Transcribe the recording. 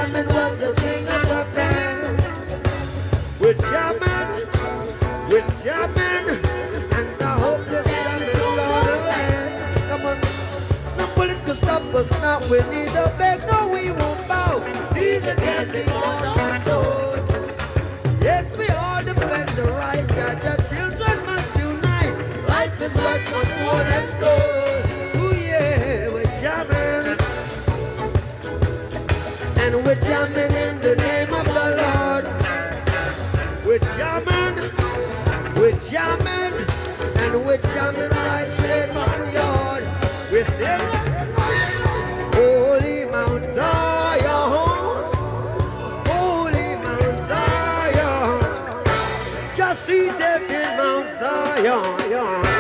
jamming was a thing of the past. We're jamming, and I hope this jamming gonna last. Come on, no bullet can stop us now. We need a beg, no, we won't bow. Neither can be on our soul. Yes, we all defend the right. Our children must unite. Life is worth much more than gold. Ooh yeah, we're jamming, and we're jamming in the name of the Lord. We're jamming, and we're jamming right straight from the yard. We're singing, Holy Mount Zion, Holy Mount Zion, just seated in Mount Zion.